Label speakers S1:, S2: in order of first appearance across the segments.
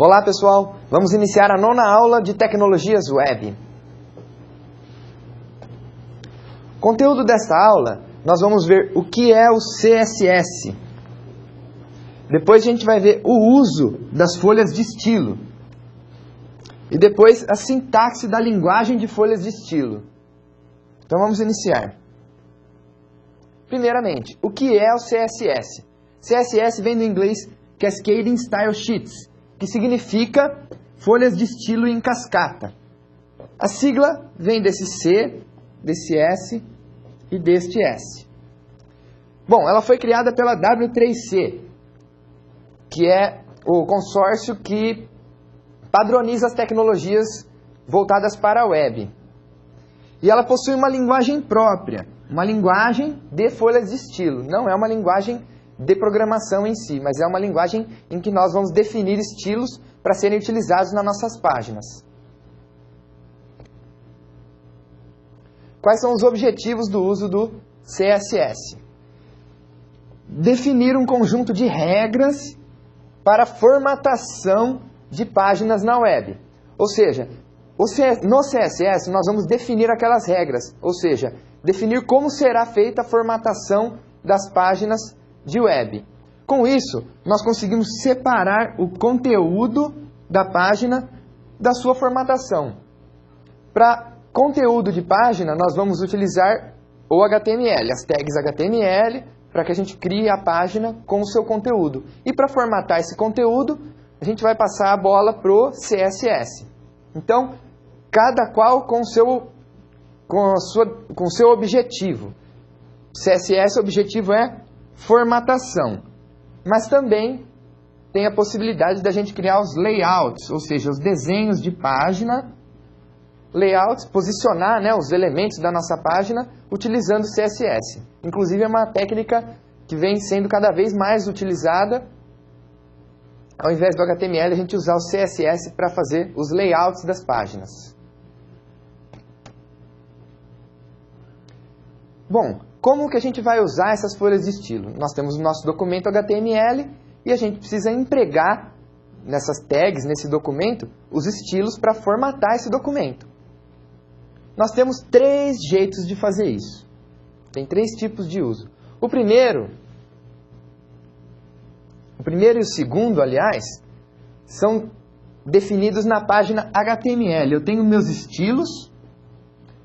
S1: Olá pessoal, vamos iniciar a 9ª aula de Tecnologias Web. Conteúdo desta aula, nós vamos ver o que é o CSS. Depois a gente vai ver o uso das folhas de estilo. E depois a sintaxe da linguagem de folhas de estilo. Então vamos iniciar. Primeiramente, o que é o CSS? CSS vem do inglês Cascading Style Sheets, que significa folhas de estilo em cascata. A sigla vem desse C, desse S e deste S. Bom, ela foi criada pela W3C, que é o consórcio que padroniza as tecnologias voltadas para a web. E ela possui uma linguagem própria, uma linguagem de folhas de estilo. Não é uma linguagem de programação em si, mas é uma linguagem em que nós vamos definir estilos para serem utilizados nas nossas páginas. Quais são os objetivos do uso do CSS? Definir um conjunto de regras para formatação de páginas na web. Ou seja, no CSS nós vamos definir aquelas regras, ou seja, definir como será feita a formatação das páginas de web. Com isso, nós conseguimos separar o conteúdo da página da sua formatação. Para conteúdo de página, nós vamos utilizar o HTML, as tags HTML, para que a gente crie a página com o seu conteúdo. E para formatar esse conteúdo, a gente vai passar a bola para o CSS. Então, cada qual com o seu objetivo. CSS, o objetivo é formatação, mas também tem a possibilidade da gente criar os layouts, ou seja, os desenhos de página, layouts, posicionar, os elementos da nossa página utilizando o CSS. Inclusive é uma técnica que vem sendo cada vez mais utilizada. Ao invés do HTML, a gente usar o CSS para fazer os layouts das páginas. Bom, como que a gente vai usar essas folhas de estilo? Nós temos o nosso documento HTML e a gente precisa empregar nessas tags, nesse documento, os estilos para formatar esse documento. Nós temos 3 jeitos de fazer isso. Tem 3 tipos de uso. O primeiro e o segundo, aliás, são definidos na página HTML. Eu tenho meus estilos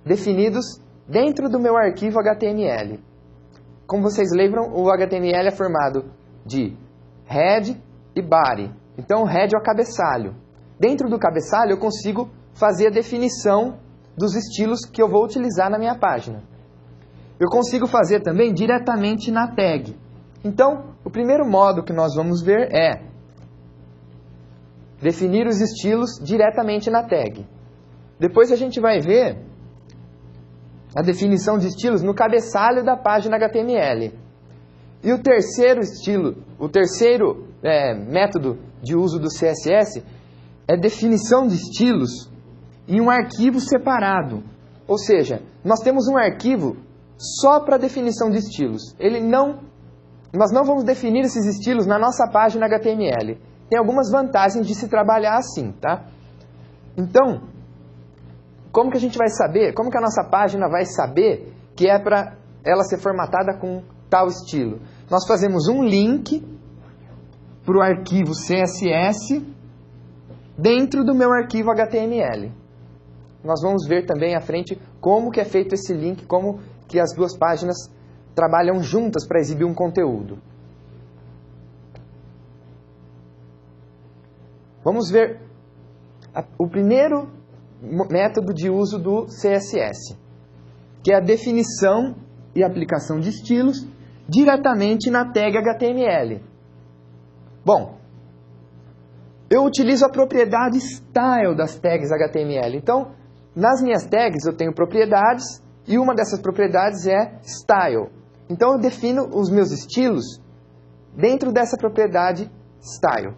S1: definidos dentro do meu arquivo HTML. Como vocês lembram, o HTML é formado de head e body. Então, o head é o cabeçalho. Dentro do cabeçalho, eu consigo fazer a definição dos estilos que eu vou utilizar na minha página. Eu consigo fazer também diretamente na tag. Então, o primeiro modo que nós vamos ver é definir os estilos diretamente na tag. Depois a gente vai ver a definição de estilos no cabeçalho da página HTML. E o terceiro método de uso do CSS é definição de estilos em um arquivo separado. Ou seja, nós temos um arquivo só para definição de estilos. Nós não vamos definir esses estilos na nossa página HTML. Tem algumas vantagens de se trabalhar assim, tá? Então, como que a gente vai saber, como que a nossa página vai saber que é para ela ser formatada com tal estilo? Nós fazemos um link para o arquivo CSS dentro do meu arquivo HTML. Nós vamos ver também à frente como que é feito esse link, como que as duas páginas trabalham juntas para exibir um conteúdo. Vamos ver o primeiro método de uso do CSS, que é a definição e aplicação de estilos diretamente na tag HTML. Bom, eu utilizo a propriedade style das tags HTML. Então, nas minhas tags eu tenho propriedades e uma dessas propriedades é style. Então, eu defino os meus estilos dentro dessa propriedade style.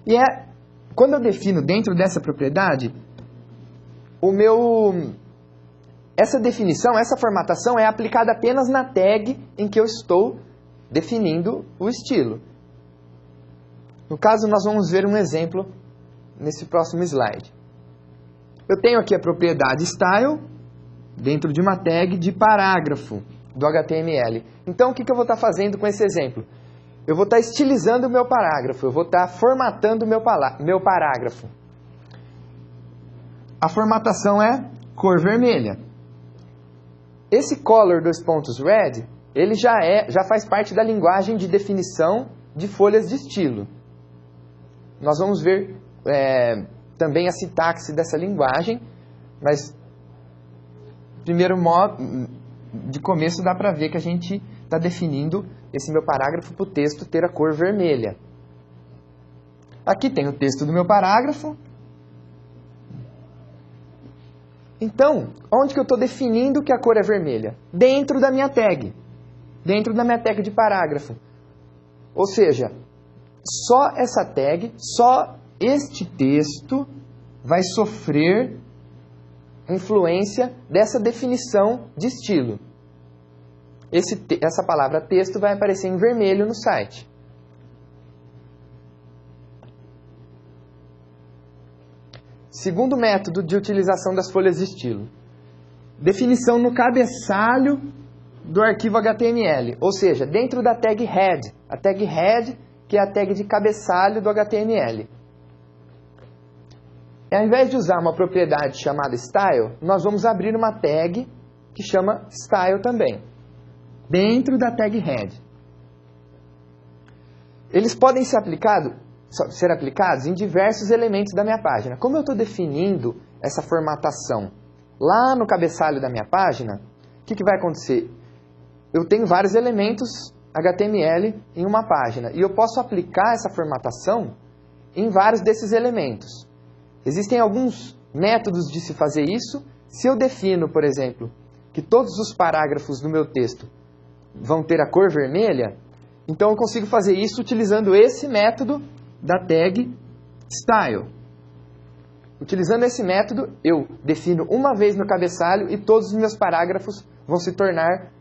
S1: E quando eu defino dentro dessa propriedade, essa definição, essa formatação é aplicada apenas na tag em que eu estou definindo o estilo. No caso, nós vamos ver um exemplo nesse próximo slide. Eu tenho aqui a propriedade style dentro de uma tag de parágrafo do HTML. Então, o que eu vou estar fazendo com esse exemplo? Eu vou estar estilizando o meu parágrafo, eu vou estar formatando o meu parágrafo. A formatação é cor vermelha. Esse color red, ele já faz parte da linguagem de definição de folhas de estilo. Nós vamos ver também a sintaxe dessa linguagem, mas primeiro de começo dá para ver que a gente está definindo esse meu parágrafo para o texto ter a cor vermelha. Aqui tem o texto do meu parágrafo. Então, onde que eu estou definindo que a cor é vermelha? Dentro da minha tag. Dentro da minha tag de parágrafo. Ou seja, só essa tag, só este texto vai sofrer influência dessa definição de estilo. Essa palavra texto vai aparecer em vermelho no site. Segundo método de utilização das folhas de estilo. Definição no cabeçalho do arquivo HTML. Ou seja, dentro da tag head. A tag head, que é a tag de cabeçalho do HTML. Ao invés de usar uma propriedade chamada style, nós vamos abrir uma tag que chama style também. Dentro da tag head. Eles podem ser aplicados em diversos elementos da minha página. Como eu estou definindo essa formatação lá no cabeçalho da minha página, o que vai acontecer? Eu tenho vários elementos HTML em uma página e eu posso aplicar essa formatação em vários desses elementos. Existem alguns métodos de se fazer isso. Se eu defino, por exemplo, que todos os parágrafos do meu texto vão ter a cor vermelha, então eu consigo fazer isso utilizando esse método da tag style. Utilizando esse método, eu defino uma vez no cabeçalho e todos os meus parágrafos vão se tornar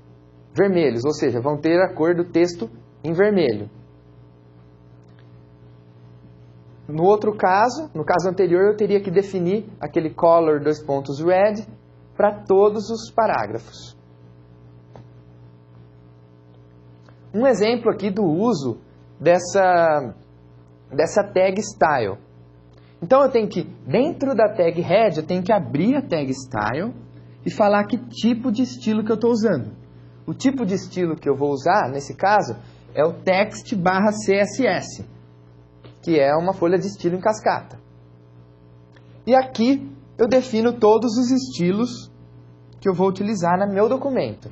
S1: vermelhos, ou seja, vão ter a cor do texto em vermelho. No outro caso, no caso anterior, eu teria que definir aquele color red para todos os parágrafos. Um exemplo aqui do uso dessa tag style. Então eu tenho que, dentro da tag head, eu tenho que abrir a tag style e falar que tipo de estilo que eu estou usando. O tipo de estilo que eu vou usar, nesse caso, é o text/css, que é uma folha de estilo em cascata. E aqui eu defino todos os estilos que eu vou utilizar no meu documento.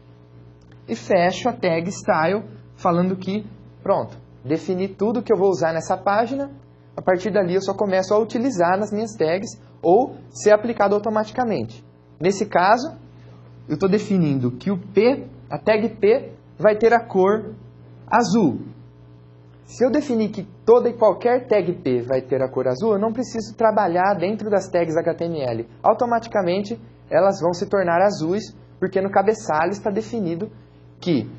S1: E fecho a tag style falando que, pronto, defini tudo que eu vou usar nessa página. A partir dali eu só começo a utilizar nas minhas tags ou ser aplicado automaticamente. Nesse caso, eu estou definindo que a tag P vai ter a cor azul. Se eu definir que toda e qualquer tag P vai ter a cor azul, eu não preciso trabalhar dentro das tags HTML. Automaticamente elas vão se tornar azuis, porque no cabeçalho está definido que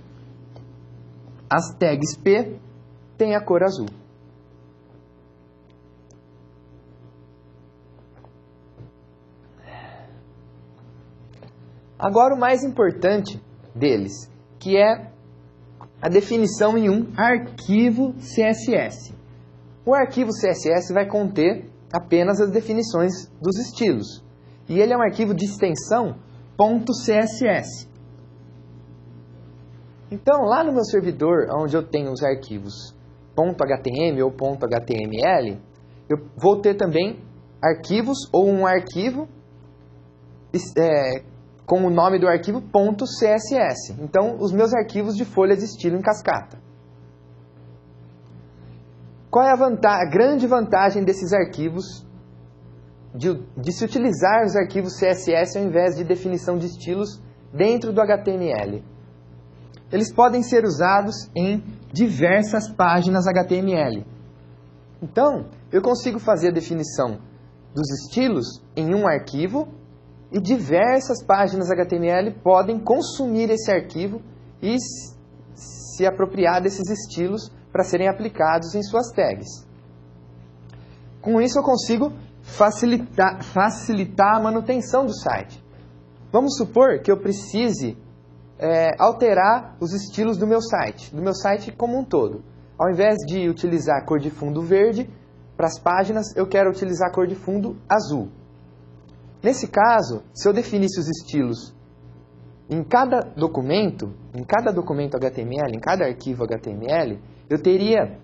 S1: as tags P têm a cor azul. Agora o mais importante deles, que é a definição em um arquivo CSS. O arquivo CSS vai conter apenas as definições dos estilos. E ele é um arquivo de extensão .css. Então, lá no meu servidor, onde eu tenho os arquivos .html ou .html, eu vou ter também arquivos ou um arquivo com o nome do arquivo .css. Então, os meus arquivos de folha de estilo em cascata. Qual é a grande vantagem desses arquivos, de se utilizar os arquivos CSS ao invés de definição de estilos dentro do HTML? Eles podem ser usados em diversas páginas HTML. Então, eu consigo fazer a definição dos estilos em um arquivo e diversas páginas HTML podem consumir esse arquivo e se apropriar desses estilos para serem aplicados em suas tags. Com isso eu consigo facilitar a manutenção do site. Vamos supor que eu precise alterar os estilos do meu site como um todo. Ao invés de utilizar a cor de fundo verde para as páginas, eu quero utilizar a cor de fundo azul. Nesse caso, se eu definisse os estilos em cada documento HTML, em cada arquivo HTML, eu teria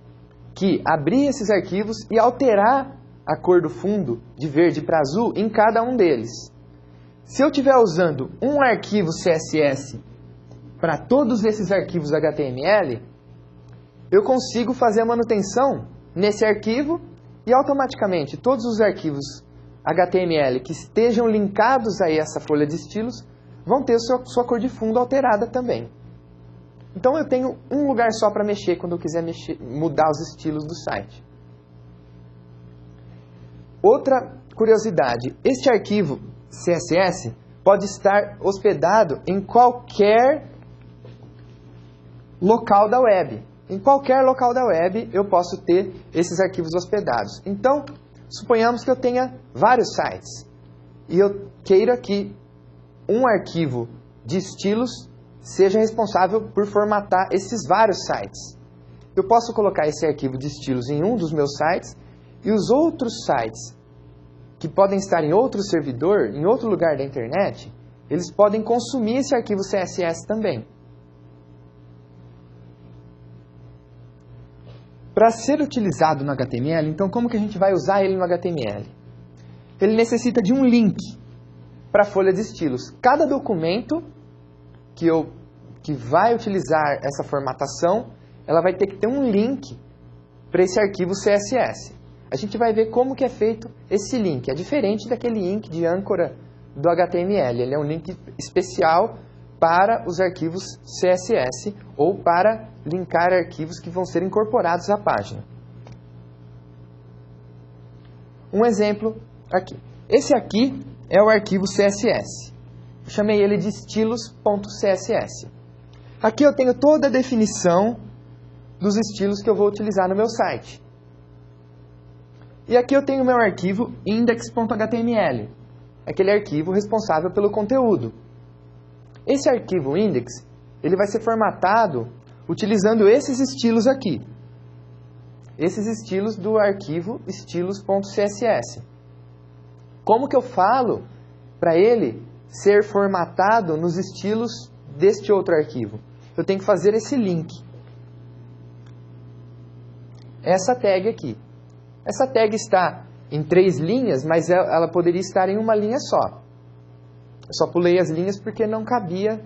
S1: que abrir esses arquivos e alterar a cor do fundo de verde para azul em cada um deles. Se eu estiver usando um arquivo CSS para todos esses arquivos HTML, eu consigo fazer a manutenção nesse arquivo e automaticamente todos os arquivos HTML que estejam linkados a essa folha de estilos vão ter sua cor de fundo alterada também. Então eu tenho um lugar só para mexer quando eu quiser mudar os estilos do site. Outra curiosidade, este arquivo CSS pode estar hospedado em qualquer local da web. Em qualquer local da web eu posso ter esses arquivos hospedados. Então, suponhamos que eu tenha vários sites e eu queira que um arquivo de estilos seja responsável por formatar esses vários sites. Eu posso colocar esse arquivo de estilos em um dos meus sites e os outros sites que podem estar em outro servidor, em outro lugar da internet, eles podem consumir esse arquivo CSS também. Para ser utilizado no HTML, então como que a gente vai usar ele no HTML? Ele necessita de um link para a folha de estilos. Cada documento que vai utilizar essa formatação, ela vai ter que ter um link para esse arquivo CSS. A gente vai ver como que é feito esse link. É diferente daquele link de âncora do HTML. Ele é um link especial para os arquivos CSS ou para linkar arquivos que vão ser incorporados à página. Um exemplo aqui. Esse aqui é o arquivo CSS. Eu chamei ele de estilos.css. Aqui eu tenho toda a definição dos estilos que eu vou utilizar no meu site. E aqui eu tenho o meu arquivo index.html, aquele arquivo responsável pelo conteúdo. Esse arquivo index, ele vai ser formatado utilizando esses estilos aqui. Esses estilos do arquivo estilos.css. Como que eu falo para ele ser formatado nos estilos deste outro arquivo? Eu tenho que fazer esse link. Essa tag aqui. Essa tag está em 3 linhas, mas ela poderia estar em uma linha só. Eu só pulei as linhas porque não cabia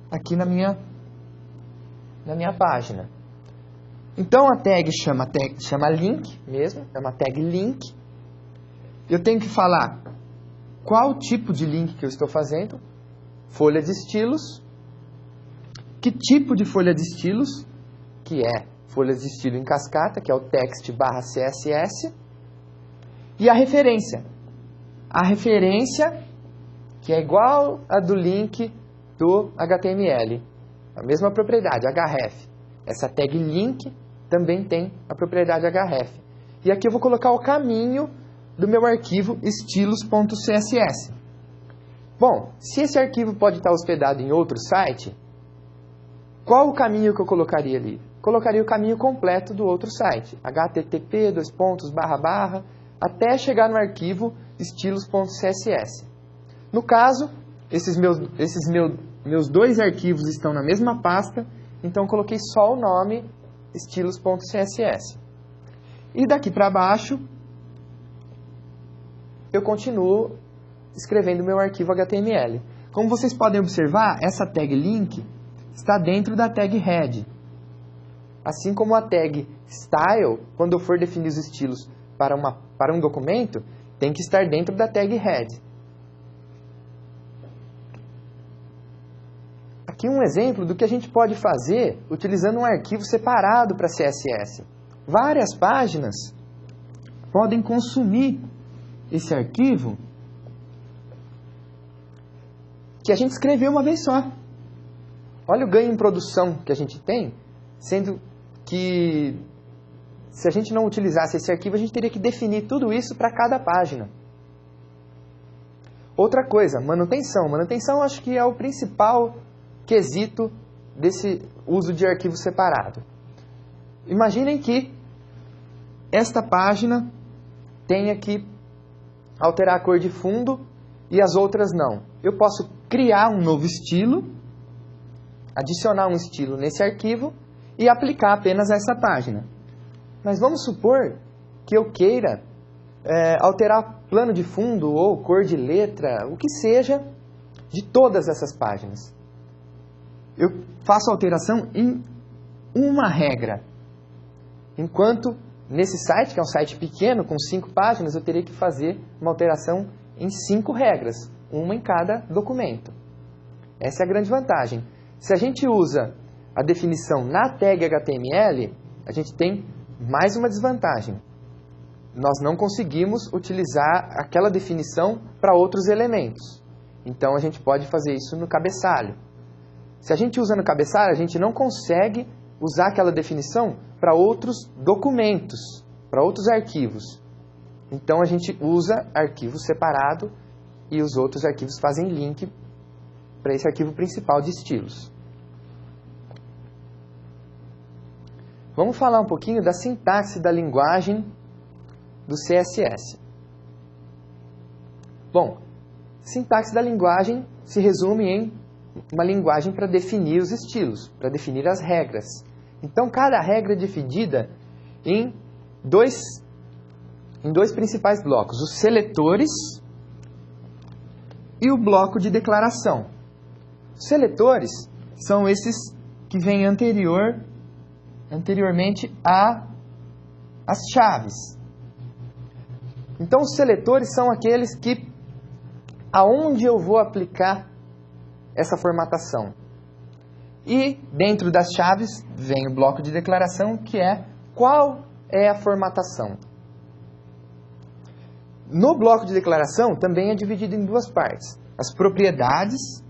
S1: aqui na minha página. Então a tag chama link mesmo, é uma tag link. Eu tenho que falar qual tipo de link que eu estou fazendo, folha de estilos, que tipo de folha de estilos, que é folha de estilo em cascata, que é o text/css, e a referência. A referência que é igual a do link do HTML, a mesma propriedade, href. Essa tag link também tem a propriedade href. E aqui eu vou colocar o caminho do meu arquivo estilos.css. Bom, se esse arquivo pode estar hospedado em outro site, qual o caminho que eu colocaria ali? Colocaria o caminho completo do outro site, http, até chegar no arquivo estilos.css. No caso, esses meus 2 arquivos estão na mesma pasta, então eu coloquei só o nome estilos.css. E daqui para baixo, eu continuo escrevendo meu arquivo HTML. Como vocês podem observar, essa tag link está dentro da tag head. Assim como a tag style, quando eu for definir os estilos para um documento, tem que estar dentro da tag head. Aqui um exemplo do que a gente pode fazer utilizando um arquivo separado para CSS. Várias páginas podem consumir esse arquivo que a gente escreveu uma vez só. Olha o ganho em produção que a gente tem, sendo que se a gente não utilizasse esse arquivo, a gente teria que definir tudo isso para cada página. Outra coisa, manutenção. Manutenção acho que é o principal quesito desse uso de arquivo separado. Imaginem que esta página tenha que alterar a cor de fundo e as outras não. Eu posso criar um novo estilo, adicionar um estilo nesse arquivo e aplicar apenas a essa página. Mas vamos supor que eu queira alterar plano de fundo ou cor de letra, o que seja, de todas essas páginas. Eu faço alteração em uma regra. Enquanto nesse site, que é um site pequeno, com 5 páginas, eu teria que fazer uma alteração em 5 regras, uma em cada documento. Essa é a grande vantagem. Se a gente usa a definição na tag HTML, a gente tem mais uma desvantagem. Nós não conseguimos utilizar aquela definição para outros elementos. Então a gente pode fazer isso no cabeçalho. Se a gente usa no cabeçalho, a gente não consegue usar aquela definição para outros documentos, para outros arquivos. Então a gente usa arquivo separado e os outros arquivos fazem link para esse arquivo principal de estilos. Vamos falar um pouquinho da sintaxe da linguagem do CSS. Bom, sintaxe da linguagem se resume em uma linguagem para definir os estilos, para definir as regras. Então, cada regra é dividida em dois principais blocos, os seletores e o bloco de declaração. Os seletores são esses que vêm anteriormente às chaves. Então, os seletores são aqueles que, aonde eu vou aplicar essa formatação. E, dentro das chaves, vem o bloco de declaração, que é qual é a formatação. No bloco de declaração, também é dividido em duas partes. As propriedades,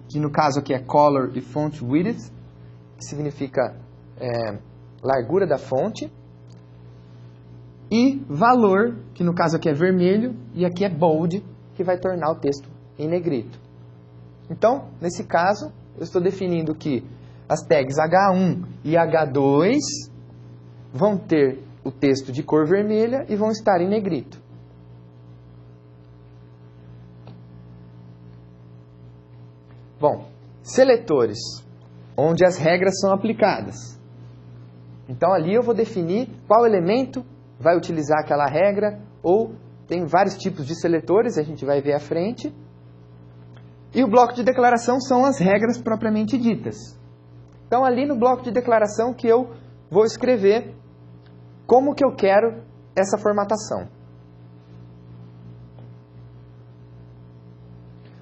S1: que no caso aqui é color e font width, que significa largura da fonte, e valor, que no caso aqui é vermelho, e aqui é bold, que vai tornar o texto em negrito. Então, nesse caso, eu estou definindo que as tags H1 e H2 vão ter o texto de cor vermelha e vão estar em negrito. Bom, seletores, onde as regras são aplicadas. Então, ali eu vou definir qual elemento vai utilizar aquela regra, ou tem vários tipos de seletores, a gente vai ver à frente. E o bloco de declaração são as regras propriamente ditas. Então, ali no bloco de declaração que eu vou escrever como que eu quero essa formatação.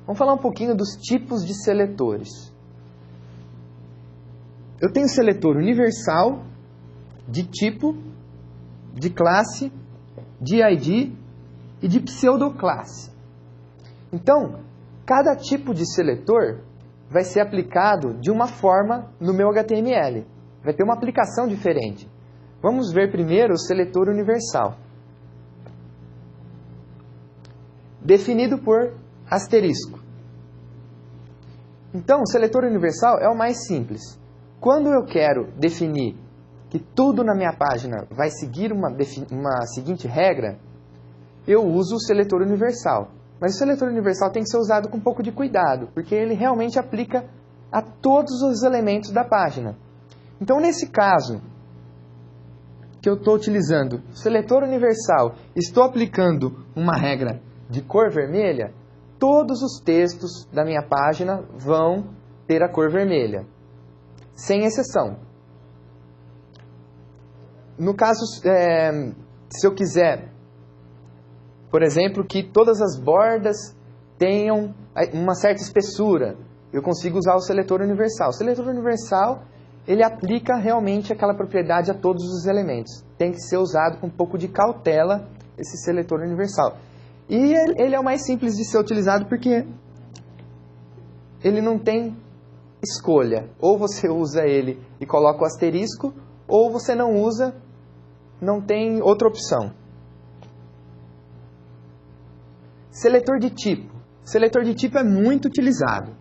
S1: Vamos falar um pouquinho dos tipos de seletores. Eu tenho seletor universal, de tipo, de classe, de ID e de pseudoclasse. Então, cada tipo de seletor vai ser aplicado de uma forma no meu HTML. Vai ter uma aplicação diferente. Vamos ver primeiro o seletor universal. Definido por asterisco. Então, o seletor universal é o mais simples. Quando eu quero definir que tudo na minha página vai seguir uma seguinte regra, eu uso o seletor universal. Mas o seletor universal tem que ser usado com um pouco de cuidado, porque ele realmente aplica a todos os elementos da página. Então, nesse caso, que eu estou utilizando o seletor universal, estou aplicando uma regra de cor vermelha, todos os textos da minha página vão ter a cor vermelha, sem exceção. No caso, se eu quiser, por exemplo, que todas as bordas tenham uma certa espessura, eu consigo usar o seletor universal. O seletor universal, ele aplica realmente aquela propriedade a todos os elementos. Tem que ser usado com um pouco de cautela, esse seletor universal. E ele é o mais simples de ser utilizado porque ele não tem escolha. Ou você usa ele e coloca o asterisco, ou você não usa não tem outra opção. Seletor de tipo. Seletor de tipo é muito utilizado.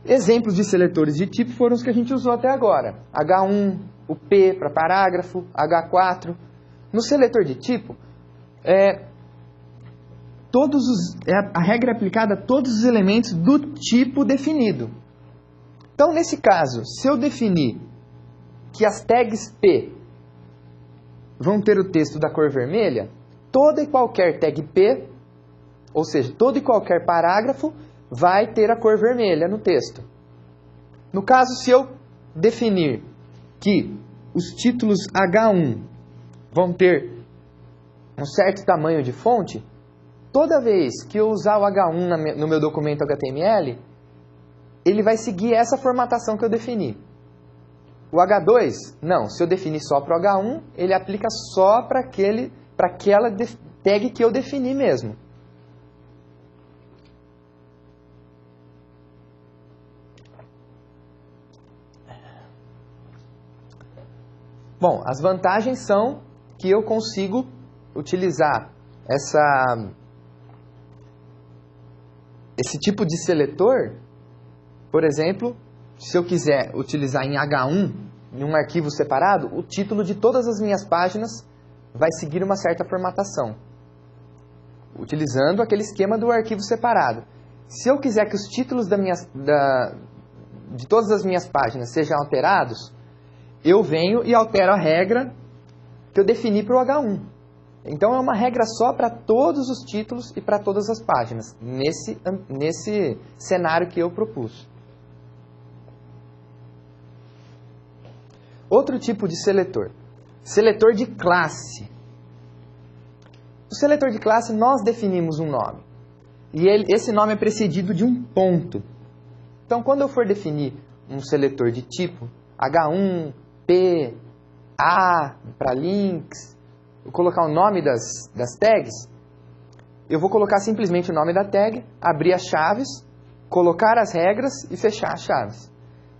S1: Exemplos de seletores de tipo foram os que a gente usou até agora. H1, o P para parágrafo, H4. No seletor de tipo, a regra é aplicada a todos os elementos do tipo definido. Então, nesse caso, se eu definir que as tags P vão ter o texto da cor vermelha, toda e qualquer tag P, ou seja, todo e qualquer parágrafo, vai ter a cor vermelha no texto. No caso, se eu definir que os títulos H1 vão ter um certo tamanho de fonte, toda vez que eu usar o H1 no meu documento HTML, ele vai seguir essa formatação que eu defini. O H2, não. Se eu definir só para o H1, ele aplica só para aquela tag que eu defini mesmo. Bom, as vantagens são que eu consigo utilizar esse tipo de seletor. Por exemplo, se eu quiser utilizar em H1, em um arquivo separado, o título de todas as minhas páginas vai seguir uma certa formatação, utilizando aquele esquema do arquivo separado. Se eu quiser que os títulos de todas as minhas páginas sejam alterados, eu venho e altero a regra que eu defini para o H1. Então é uma regra só para todos os títulos e para todas as páginas, nesse cenário que eu propus. Outro tipo de seletor, seletor de classe. No seletor de classe nós definimos um nome, e esse nome é precedido de um ponto. Então quando eu for definir um seletor de tipo H1, P, A, para links, eu colocar o nome das tags, eu vou colocar simplesmente o nome da tag, abrir as chaves, colocar as regras e fechar as chaves.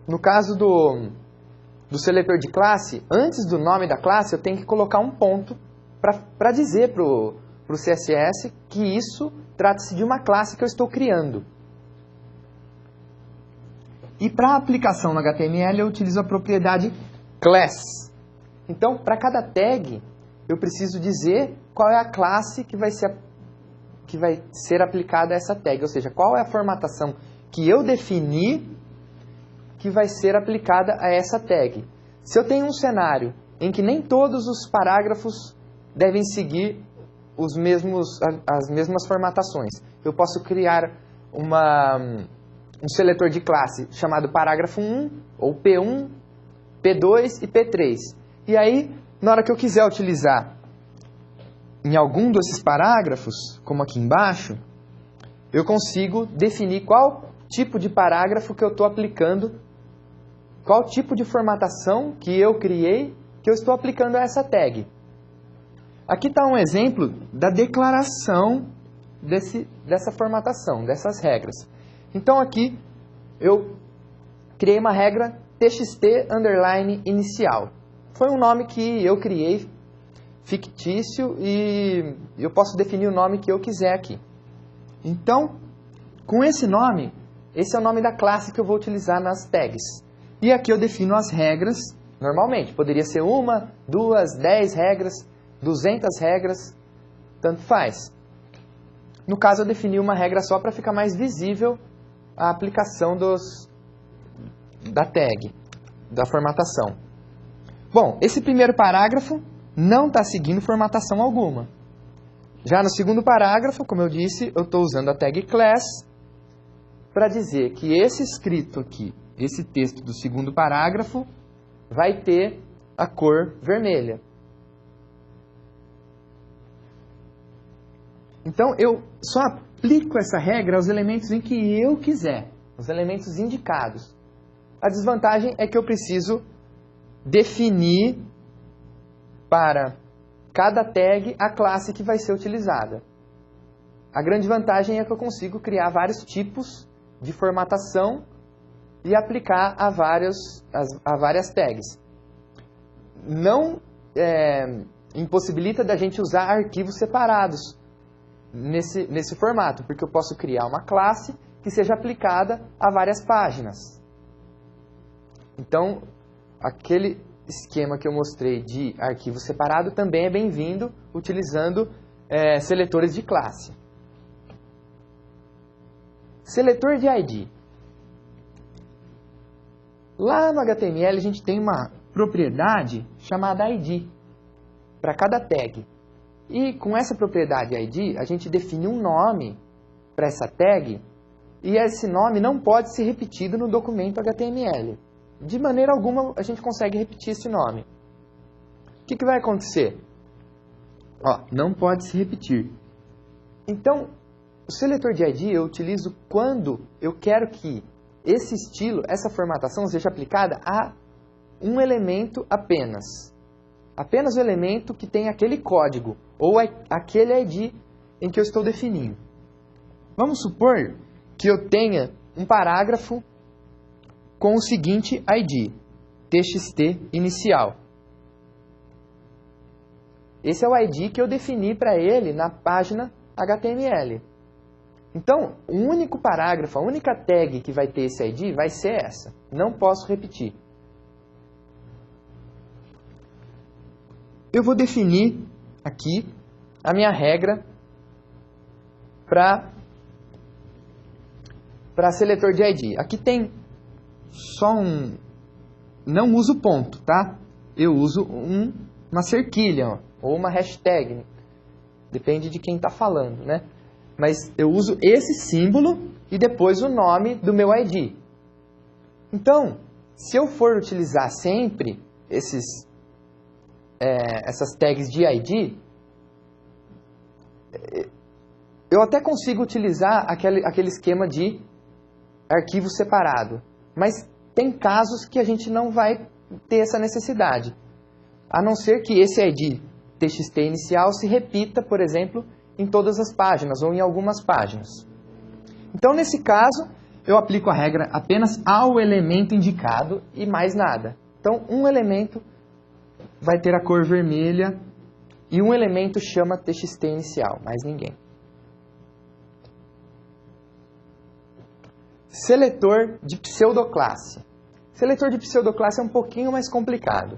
S1: No caso do seletor de classe, antes do nome da classe, eu tenho que colocar um ponto para dizer para o CSS que isso trata-se de uma classe que eu estou criando. E para a aplicação no HTML, eu utilizo a propriedade class. Então, para cada tag, eu preciso dizer qual é a classe que vai ser aplicada a essa tag. Ou seja, qual é a formatação que eu defini que vai ser aplicada a essa tag. Se eu tenho um cenário em que nem todos os parágrafos devem seguir as mesmas formatações, eu posso criar um seletor de classe chamado parágrafo 1, ou P1, P2 e P3. E aí, na hora que eu quiser utilizar em algum desses parágrafos, como aqui embaixo, eu consigo definir qual tipo de parágrafo que eu estou aplicando, qual tipo de formatação que eu criei, que eu estou aplicando a essa tag. Aqui está um exemplo da declaração dessa formatação, dessas regras. Então aqui eu criei uma regra txt underline inicial. Foi um nome que eu criei, fictício, e eu posso definir o nome que eu quiser aqui. Então, com esse nome, esse é o nome da classe que eu vou utilizar nas tags. E aqui eu defino as regras, normalmente. Poderia ser 1, 2, 10 regras, 200 regras, tanto faz. No caso, eu defini uma regra só para ficar mais visível a aplicação da tag, da formatação. Bom, esse primeiro parágrafo não está seguindo formatação alguma. Já no segundo parágrafo, como eu disse, eu estou usando a tag class para dizer que esse escrito aqui, esse texto do segundo parágrafo, vai ter a cor vermelha. Então, eu só aplico essa regra aos elementos em que eu quiser, os elementos indicados. A desvantagem é que eu preciso definir para cada tag a classe que vai ser utilizada. A grande vantagem é que eu consigo criar vários tipos de formatação e aplicar a várias tags. Não impossibilita da gente usar arquivos separados nesse formato, porque eu posso criar uma classe que seja aplicada a várias páginas. Então, aquele esquema que eu mostrei de arquivo separado também é bem-vindo utilizando seletores de classe. Seletor de ID. Lá no HTML a gente tem uma propriedade chamada ID para cada tag. E com essa propriedade ID, a gente define um nome para essa tag e esse nome não pode ser repetido no documento HTML. De maneira alguma a gente consegue repetir esse nome. O que vai acontecer? Não pode se repetir. Então, o seletor de ID eu utilizo quando eu quero que esse estilo, essa formatação seja aplicada a um elemento apenas. Apenas o elemento que tem aquele código ou aquele ID em que eu estou definindo. Vamos supor que eu tenha um parágrafo com o seguinte ID, txt inicial. Esse é o ID que eu defini para ele na página HTML. Então, o único parágrafo, a única tag que vai ter esse ID vai ser essa. Não posso repetir. Eu vou definir aqui a minha regra para seletor de ID. Aqui tem só não uso ponto, tá? Eu uso uma cerquilha, ou uma hashtag. Depende de quem está falando, né? Mas eu uso esse símbolo e depois o nome do meu ID. Então, se eu for utilizar sempre essas tags de ID, eu até consigo utilizar aquele esquema de arquivo separado. Mas tem casos que a gente não vai ter essa necessidade. A não ser que esse ID txt inicial se repita, por exemplo, em todas as páginas ou em algumas páginas. Então, nesse caso, eu aplico a regra apenas ao elemento indicado e mais nada. Então, um elemento vai ter a cor vermelha e um elemento chama txt inicial, mais ninguém. Seletor de pseudoclasse. Seletor de pseudoclasse é um pouquinho mais complicado.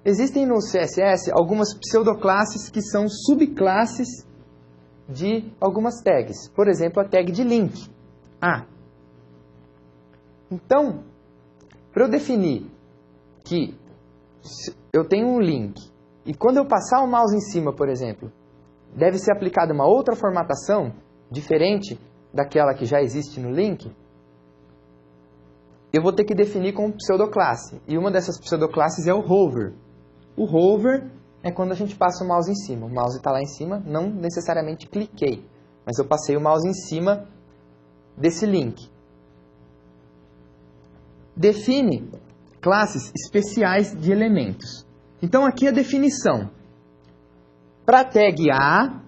S1: Existem no CSS algumas pseudoclasses que são subclasses de algumas tags. Por exemplo, a tag de link. Então, para eu definir que eu tenho um link e quando eu passar o mouse em cima, por exemplo, deve ser aplicada uma outra formatação diferente daquela que já existe no link, eu vou ter que definir como pseudoclasse. E uma dessas pseudoclasses é o hover. O hover é quando a gente passa o mouse em cima. O mouse está lá em cima, não necessariamente cliquei, mas eu passei o mouse em cima desse link. Define classes especiais de elementos. Então aqui a definição. Para a tag A,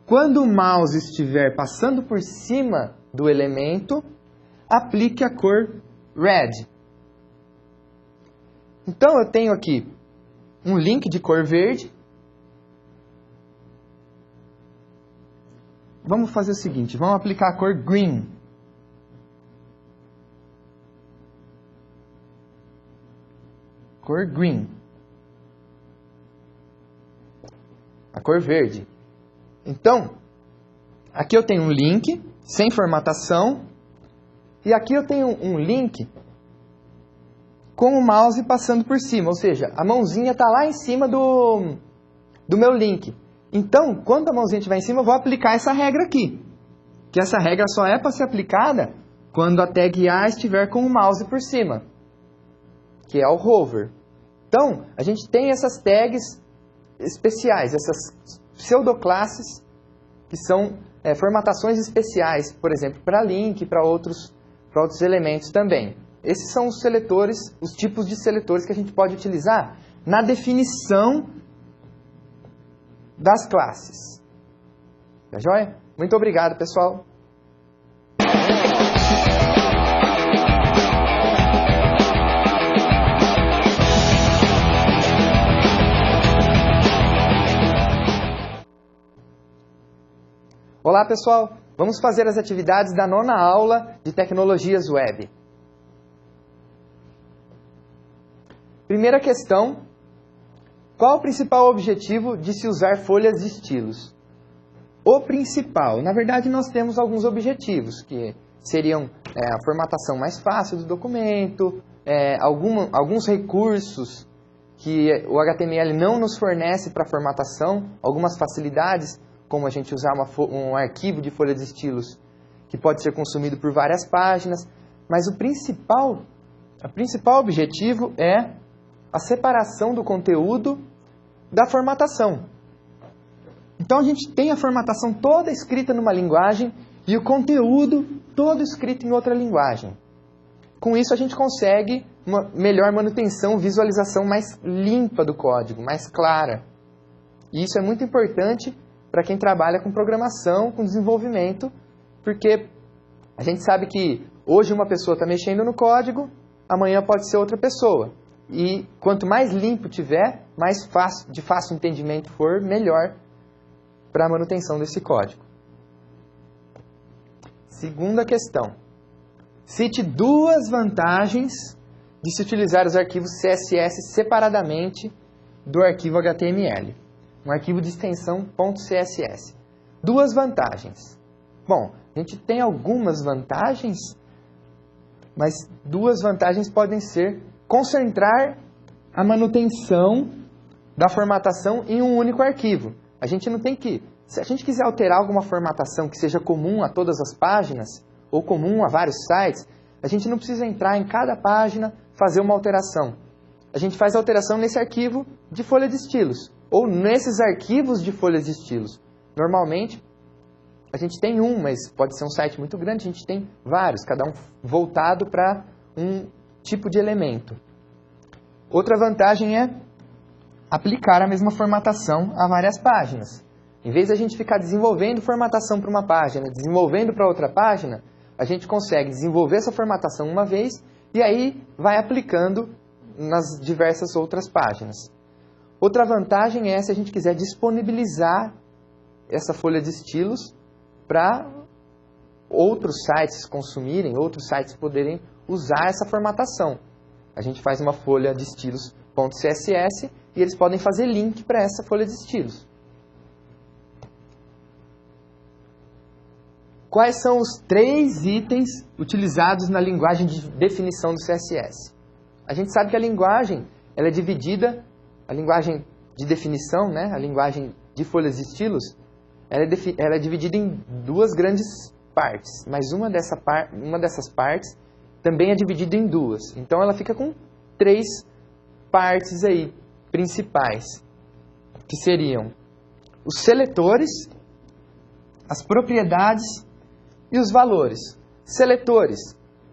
S1: quando o mouse estiver passando por cima do elemento, aplique a cor red. Então eu tenho aqui um link de cor verde. Vamos fazer o seguinte, vamos aplicar a cor green. Cor green. A cor verde. Então, aqui eu tenho um link sem formatação e aqui eu tenho um link com o mouse passando por cima, ou seja, a mãozinha está lá em cima do meu link. Então, quando a mãozinha estiver em cima, eu vou aplicar essa regra aqui. Que essa regra só é para ser aplicada quando a tag A estiver com o mouse por cima, que é o hover. Então, a gente tem essas tags especiais, essas pseudoclasses, que são formatações especiais, por exemplo, para link, para outros elementos também. Esses são os seletores, os tipos de seletores que a gente pode utilizar na definição das classes. Tá joia? Muito obrigado, pessoal. Olá, pessoal! Vamos fazer as atividades da 9ª aula de Tecnologias Web. Primeira questão: qual o principal objetivo de se usar folhas de estilos? O principal, na verdade nós temos alguns objetivos, que seriam a formatação mais fácil do documento, alguns recursos que o HTML não nos fornece para formatação, algumas facilidades, como a gente usar um arquivo de folha de estilos que pode ser consumido por várias páginas, mas o principal objetivo é a separação do conteúdo da formatação. Então a gente tem a formatação toda escrita numa linguagem e o conteúdo todo escrito em outra linguagem. Com isso a gente consegue uma melhor manutenção, visualização mais limpa do código, mais clara. E isso é muito importante para quem trabalha com programação, com desenvolvimento, porque a gente sabe que hoje uma pessoa está mexendo no código, amanhã pode ser outra pessoa. E quanto mais limpo tiver, mais de fácil entendimento for, melhor para a manutenção desse código. Segunda questão. Cite 2 vantagens de se utilizar os arquivos CSS separadamente do arquivo HTML. Um arquivo de extensão .css. 2 vantagens. Bom, a gente tem algumas vantagens, mas 2 vantagens podem ser concentrar a manutenção da formatação em um único arquivo. A gente não tem que... Se a gente quiser alterar alguma formatação que seja comum a todas as páginas, ou comum a vários sites, a gente não precisa entrar em cada página, fazer uma alteração. A gente faz a alteração nesse arquivo de folha de estilos, ou nesses arquivos de folhas de estilos. Normalmente, a gente tem um, mas pode ser um site muito grande, a gente tem vários, cada um voltado para um tipo de elemento. Outra vantagem é aplicar a mesma formatação a várias páginas. Em vez de a gente ficar desenvolvendo formatação para uma página, desenvolvendo para outra página, a gente consegue desenvolver essa formatação uma vez e aí vai aplicando nas diversas outras páginas. Outra vantagem é se a gente quiser disponibilizar essa folha de estilos para outros sites consumirem, outros sites poderem usar essa formatação. A gente faz uma folha de estilos .css e eles podem fazer link para essa folha de estilos. Quais são os 3 itens utilizados na linguagem de definição do CSS? A gente sabe que a linguagem ela é dividida, a linguagem de definição, né, a linguagem de folhas de estilos, ela é dividida em 2 grandes partes, mas uma dessas partes também é dividida em 2. Então ela fica com 3 partes aí principais, que seriam os seletores, as propriedades e os valores. Seletores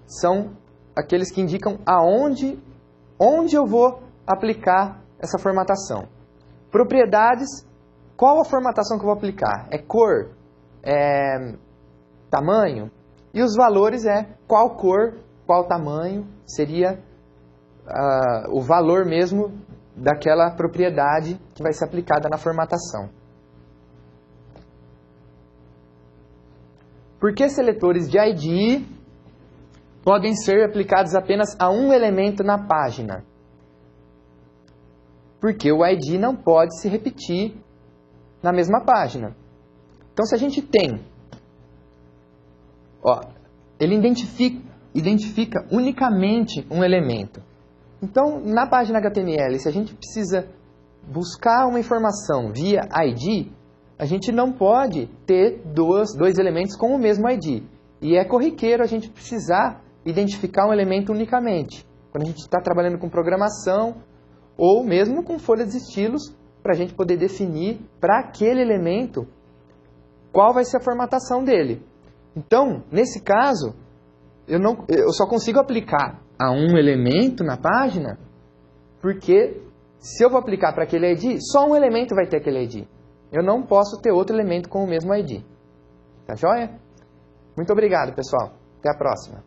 S1: são aqueles que indicam onde eu vou aplicar essa formatação. Propriedades, qual a formatação que eu vou aplicar? É cor? É tamanho? E os valores é qual cor, qual tamanho, seria o valor mesmo daquela propriedade que vai ser aplicada na formatação. Por que seletores de ID podem ser aplicados apenas a um elemento na página? Porque o ID não pode se repetir na mesma página. Então, se a gente tem... ele identifica unicamente um elemento. Então, na página HTML, se a gente precisa buscar uma informação via ID, a gente não pode ter dois elementos com o mesmo ID. E é corriqueiro a gente precisar identificar um elemento unicamente. Quando a gente está trabalhando com programação ou mesmo com folhas de estilos, para a gente poder definir para aquele elemento qual vai ser a formatação dele. Então, nesse caso, eu só consigo aplicar a um elemento na página porque se eu vou aplicar para aquele ID, só um elemento vai ter aquele ID. Eu não posso ter outro elemento com o mesmo ID. Tá joia? Muito obrigado, pessoal. Até a próxima.